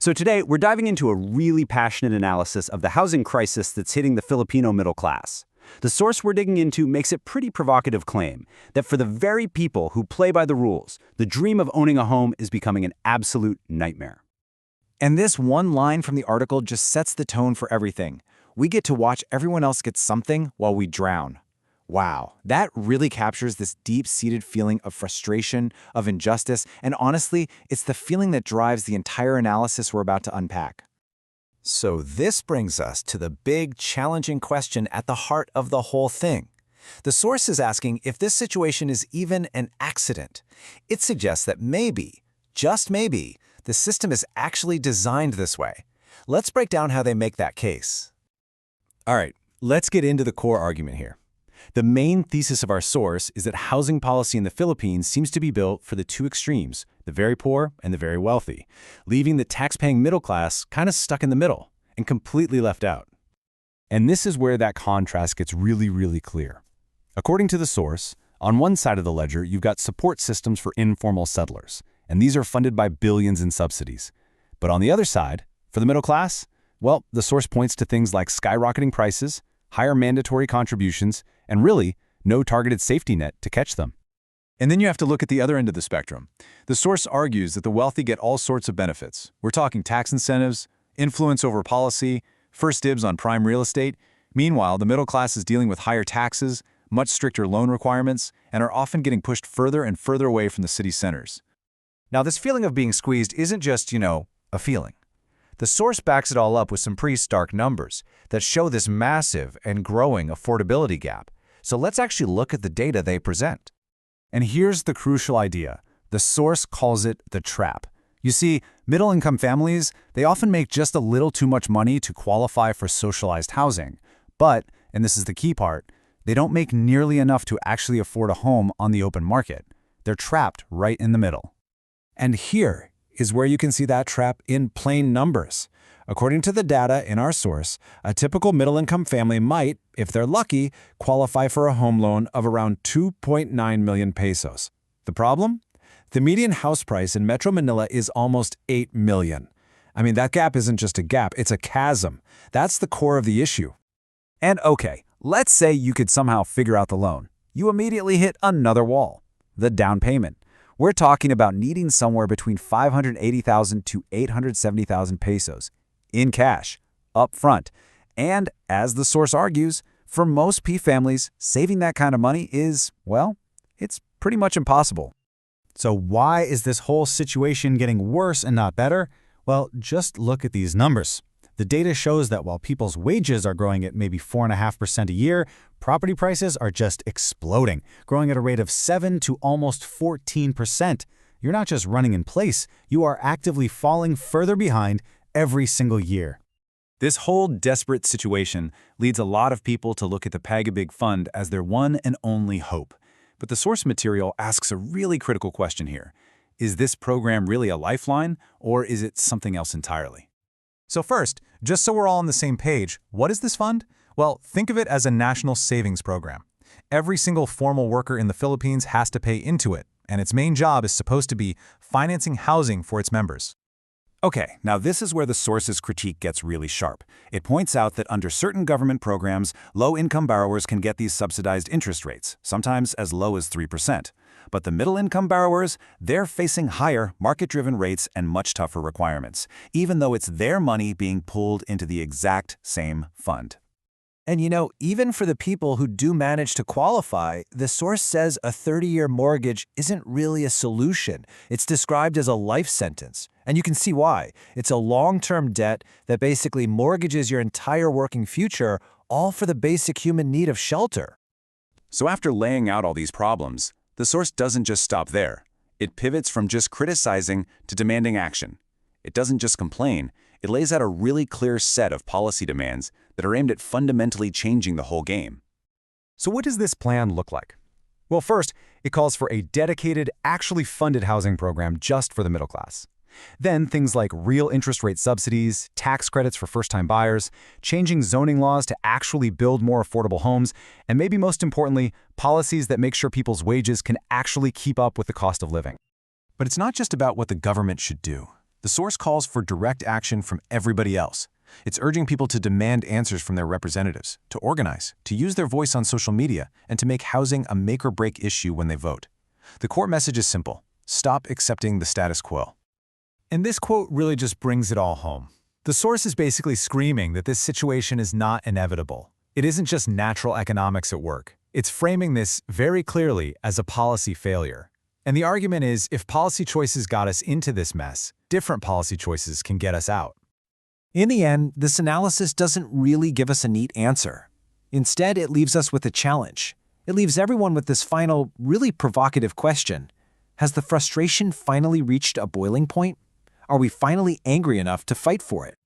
So today, we're diving into a really passionate analysis of the housing crisis that's hitting the Filipino middle class. The source we're digging into makes a pretty provocative claim that for the very people who play by the rules, the dream of owning a home is becoming an absolute nightmare. And this one line from the article just sets the tone for everything. We get to watch everyone else get something while we drown. Wow, that really captures this deep-seated feeling of frustration, of injustice, and honestly, it's the feeling that drives the entire analysis we're about to unpack. So this brings us to the big, challenging question at the heart of the whole thing. The source is asking if this situation is even an accident. It suggests that maybe, just maybe, the system is actually designed this way. Let's break down how they make that case. All right, let's get into the core argument here. The main thesis of our source is that housing policy in the Philippines seems to be built for the two extremes, the very poor and the very wealthy, leaving the tax-paying middle class kind of stuck in the middle and completely left out. And this is where that contrast gets really clear. According to the source, on one side of the ledger, you've got support systems for informal settlers, and these are funded by billions in subsidies. But on the other side, for the middle class, well, the source points to things like skyrocketing prices, higher mandatory contributions, and really, no targeted safety net to catch them. And then you have to look at the other end of the spectrum. The source argues that the wealthy get all sorts of benefits. We're talking tax incentives, influence over policy, first dibs on prime real estate. Meanwhile, the middle class is dealing with higher taxes, much stricter loan requirements, and are often getting pushed further and further away from the city centers. Now, this feeling of being squeezed isn't just, a feeling. The source backs it all up with some pretty stark numbers that show this massive and growing affordability gap. So let's actually look at the data they present. And here's the crucial idea. The source calls it the trap. You see, middle-income families, they often make just a little too much money to qualify for socialized housing. But, and this is the key part, they don't make nearly enough to actually afford a home on the open market. They're trapped right in the middle. And here is where you can see that trap in plain numbers. According to the data in our source, a typical middle-income family might, if they're lucky, qualify for a home loan of around 2.9 million pesos. The problem? The median house price in Metro Manila is almost 8 million. I mean, that gap isn't just a gap, it's a chasm. That's the core of the issue. And okay, let's say you could somehow figure out the loan. You immediately hit another wall, the down payment. We're talking about needing somewhere between 580,000 to 870,000 pesos in cash, up front. And as the source argues, for most P families, saving that kind of money is, well, it's pretty much impossible. So why is this whole situation getting worse and not better? Well, just look at these numbers. The data shows that while people's wages are growing at maybe 4.5% a year, property prices are just exploding, growing at a rate of 7 to almost 14%. You're not just running in place, you are actively falling further behind every single year. This whole desperate situation leads a lot of people to look at the Pag-ibig Fund as their one and only hope. But the source material asks a really critical question here. Is this program really a lifeline, or is it something else entirely? So first, just so we're all on the same page, what is this fund? Well, think of it as a national savings program. Every single formal worker in the Philippines has to pay into it, and its main job is supposed to be financing housing for its members. Okay, now this is where the source's critique gets really sharp. It points out that under certain government programs, low-income borrowers can get these subsidized interest rates, sometimes as low as 3%. But the middle-income borrowers, they're facing higher, market-driven rates and much tougher requirements, even though it's their money being pulled into the exact same fund. And even for the people who do manage to qualify, the source says a 30-year mortgage isn't really a solution. It's described as a life sentence. And you can see why. It's a long-term debt that basically mortgages your entire working future, all for the basic human need of shelter. So after laying out all these problems, the source doesn't just stop there. It pivots from just criticizing to demanding action. It doesn't just complain, it lays out a really clear set of policy demands that are aimed at fundamentally changing the whole game. So what does this plan look like? Well, first, it calls for a dedicated, actually funded housing program just for the middle class. Then things like real interest rate subsidies, tax credits for first-time buyers, changing zoning laws to actually build more affordable homes, and maybe most importantly, policies that make sure people's wages can actually keep up with the cost of living. But it's not just about what the government should do. The source calls for direct action from everybody else. It's urging people to demand answers from their representatives, to organize, to use their voice on social media, and to make housing a make-or-break issue when they vote. The core message is simple: stop accepting the status quo. And this quote really just brings it all home. The source is basically screaming that this situation is not inevitable. It isn't just natural economics at work. It's framing this very clearly as a policy failure. And the argument is, if policy choices got us into this mess, different policy choices can get us out. In the end, this analysis doesn't really give us a neat answer. Instead, it leaves us with a challenge. It leaves everyone with this final, really provocative question. Has the frustration finally reached a boiling point? Are we finally angry enough to fight for it?